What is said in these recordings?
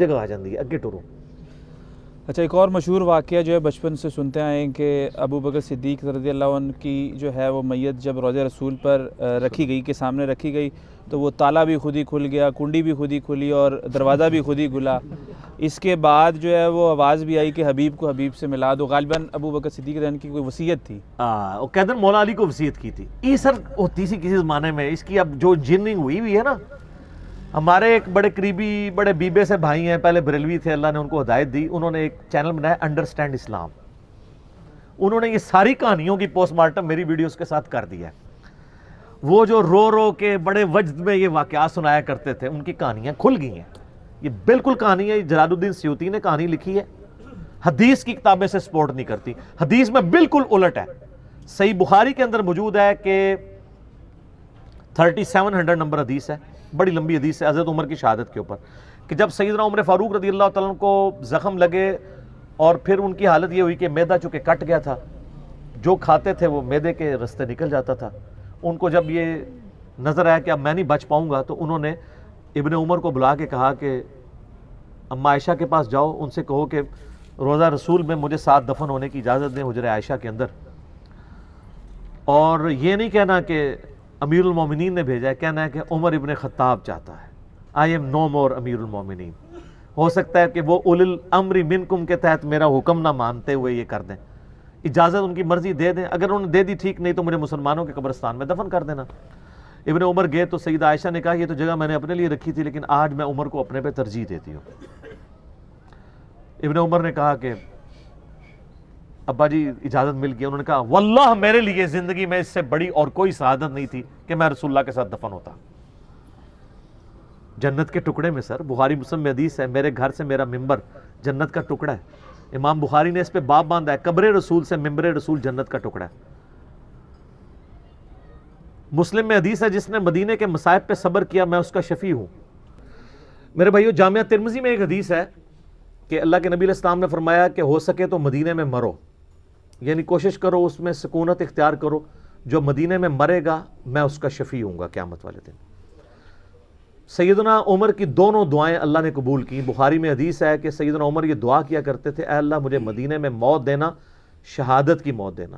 جگہ آ جاندی ہے اگے ٹرو۔ اچھا، ایک اور مشہور واقعہ جو ہے بچپن سے سنتے آئے ہیں کہ ابو بکر صدیق رضی اللہ عنہ کی جو ہے وہ میت جب روضہ رسول پر رکھی گئی کے سامنے رکھی گئی تو وہ تالا بھی خود ہی کھل گیا، کنڈی بھی خود ہی کھلی اور دروازہ بھی خود ہی کھلا۔ اس کے بعد جو ہے وہ آواز بھی آئی کہ حبیب کو حبیب سے ملا دو۔ غالباً ابو بکر صدیق رضی اللہ عنہ کی کوئی وصیت تھی۔ وہ کہتے ہیں مولا علی کو وصیت کی تھی۔ یہ سر ہوتی سی کسی زمانے میں، اس کی اب جو انجینئرنگ ہوئی ہے نا، ہمارے ایک بڑے قریبی بڑے بیبے سے بھائی ہیں، پہلے بریلوی تھے، اللہ نے ان کو ہدایت دی، انہوں نے ایک چینل بنایا انڈرسٹینڈ اسلام۔ انہوں نے یہ ساری کہانیوں کی پوسٹ مارٹم میری ویڈیوز کے ساتھ کر دیا ہے۔ وہ جو رو رو کے بڑے وجد میں یہ واقعات سنایا کرتے تھے، ان کی کہانیاں کھل گئی ہیں۔ یہ بالکل کہانی ہے، جلال الدین سیوطی نے کہانی لکھی ہے، حدیث کی کتابیں سے سپورٹ نہیں کرتی، حدیث میں بالکل الٹ ہے۔ صحیح بخاری کے اندر موجود ہے کہ 3700 نمبر حدیث ہے، بڑی لمبی حدیث ہے حضرت عمر کی شہادت کے اوپر، کہ جب سیدنا عمر فاروق رضی اللہ تعالیٰ عنہ کو زخم لگے اور پھر ان کی حالت یہ ہوئی کہ میدہ چونکہ کٹ گیا تھا، جو کھاتے تھے وہ میدے کے رستے نکل جاتا تھا، ان کو جب یہ نظر آیا کہ اب میں نہیں بچ پاؤں گا، تو انہوں نے ابن عمر کو بلا کے کہا کہ اما عائشہ کے پاس جاؤ، ان سے کہو کہ روضہ رسول میں مجھے ساتھ دفن ہونے کی اجازت دیں حجرہ عائشہ کے اندر، اور یہ نہیں کہنا کہ امیر المومنین نے بھیجا ہے، کہنا ہے کہ عمر ابن خطاب چاہتا ہے، آئی ایم نو مور امیر المومنین۔ ہو سکتا ہے کہ وہ اولی الامر منکم کے تحت میرا حکم نہ مانتے ہوئے یہ کر دیں، اجازت ان کی مرضی دے دیں، اگر انہوں نے دے دی ٹھیک، نہیں تو مجھے مسلمانوں کے قبرستان میں دفن کر دینا۔ ابن عمر گئے تو سیدہ عائشہ نے کہا یہ تو جگہ میں نے اپنے لیے رکھی تھی، لیکن آج میں عمر کو اپنے پہ ترجیح دیتی ہوں۔ ابن عمر نے کہا کہ ابا جی اجازت مل گئی، انہوں نے کہا واللہ میرے لیے زندگی میں اس سے بڑی اور کوئی سعادت نہیں تھی کہ میں رسول اللہ کے ساتھ دفن ہوتا۔ جنت کے ٹکڑے میں سر، بخاری مسلم میں حدیث ہے، میرے گھر سے میرا ممبر جنت کا ٹکڑا ہے۔ امام بخاری نے اس پہ باب باندھا ہے، قبر رسول سے ممبر رسول جنت کا ٹکڑا ہے۔ مسلم میں حدیث ہے جس نے مدینے کے مصائب پہ صبر کیا میں اس کا شفیع ہوں۔ میرے بھائیو، جامعہ ترمذی میں ایک حدیث ہے کہ اللہ کے نبی علیہ السلام نے فرمایا کہ ہو سکے تو مدینے میں مرو، یعنی کوشش کرو اس میں سکونت اختیار کرو، جو مدینے میں مرے گا میں اس کا شفیع ہوں گا قیامت والے دن۔ سیدنا عمر کی دونوں دعائیں اللہ نے قبول کی۔ بخاری میں حدیث ہے کہ سیدنا عمر یہ دعا کیا کرتے تھے، اے اللہ مجھے مدینے میں موت دینا، شہادت کی موت دینا،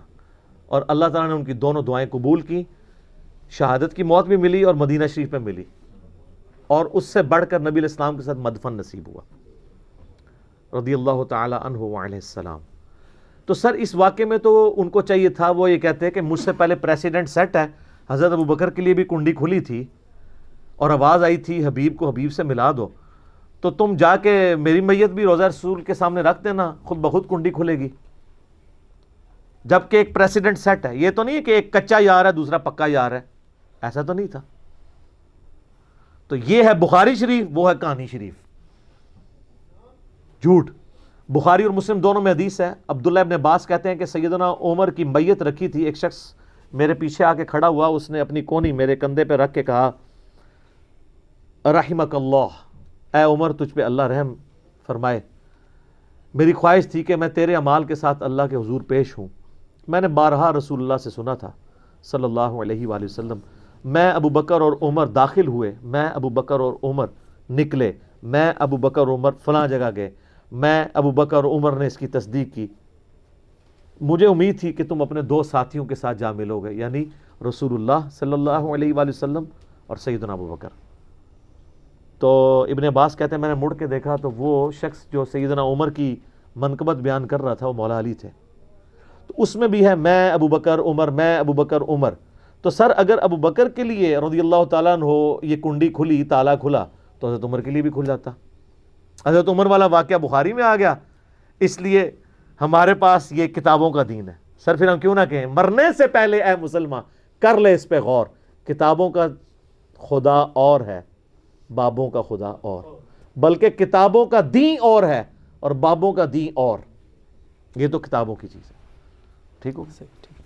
اور اللہ تعالیٰ نے ان کی دونوں دعائیں قبول کی، شہادت کی موت بھی ملی اور مدینہ شریف میں ملی، اور اس سے بڑھ کر نبی علیہ السلام کے ساتھ مدفن نصیب ہوا رضی اللہ تعالی عنہ وعلیہ السلام۔ تو سر اس واقعے میں تو ان کو چاہیے تھا، وہ یہ کہتے ہیں کہ مجھ سے پہلے پریسیڈنٹ سیٹ ہے، حضرت ابو بکر کے لیے بھی کنڈی کھلی تھی اور آواز آئی تھی حبیب کو حبیب سے ملا دو، تو تم جا کے میری میت بھی روضہ رسول کے سامنے رکھ دینا، خود بخود کنڈی کھلے گی۔ جبکہ ایک پریسیڈنٹ سیٹ ہے، یہ تو نہیں ہے کہ ایک کچا یار ہے دوسرا پکا یار ہے، ایسا تو نہیں تھا۔ تو یہ ہے بخاری شریف، وہ ہے کہانی شریف، جھوٹ۔ بخاری اور مسلم دونوں میں حدیث ہے، عبداللہ ابن عباس کہتے ہیں کہ سیدنا عمر کی میت رکھی تھی، ایک شخص میرے پیچھے آ کے کھڑا ہوا، اس نے اپنی کونی میرے کندھے پہ رکھ کے کہا رحمک اللہ، اے عمر تجھ پہ اللہ رحم فرمائے، میری خواہش تھی کہ میں تیرے اعمال کے ساتھ اللہ کے حضور پیش ہوں۔ میں نے بارہا رسول اللہ سے سنا تھا صلی اللہ علیہ وآلہ وسلم، میں ابو بکر اور عمر داخل ہوئے، میں ابو بکر اور عمر نکلے، میں ابو بکر اور عمر فلاں جگہ گئے، میں ابو بکر اور عمر نے اس کی تصدیق کی، مجھے امید تھی کہ تم اپنے دو ساتھیوں کے ساتھ جا ملو گے، یعنی رسول اللہ صلی اللہ علیہ وآلہ وسلم اور سیدنا ابو بکر۔ تو ابن عباس کہتے ہیں میں نے مڑ کے دیکھا تو وہ شخص جو سیدنا عمر کی منقبت بیان کر رہا تھا وہ مولا علی تھے۔ تو اس میں بھی ہے میں ابو بکر عمر، میں ابو بکر عمر۔ تو سر اگر ابو بکر کے لیے رضی اللہ تعالیٰ عنہ یہ کنڈی کھلی، تالا کھلا، تو حضرت عمر کے لیے بھی کھل جاتا۔ حضرت عمر والا واقعہ بخاری میں آ گیا، اس لیے ہمارے پاس یہ کتابوں کا دین ہے۔ سر پھر ہم کیوں نہ کہیں مرنے سے پہلے اے مسلمان کر لے اس پہ غور، کتابوں کا خدا اور ہے، بابوں کا خدا اور، بلکہ کتابوں کا دین اور ہے اور بابوں کا دین اور، یہ تو کتابوں کی چیز ہے۔ ٹھیک ہو؟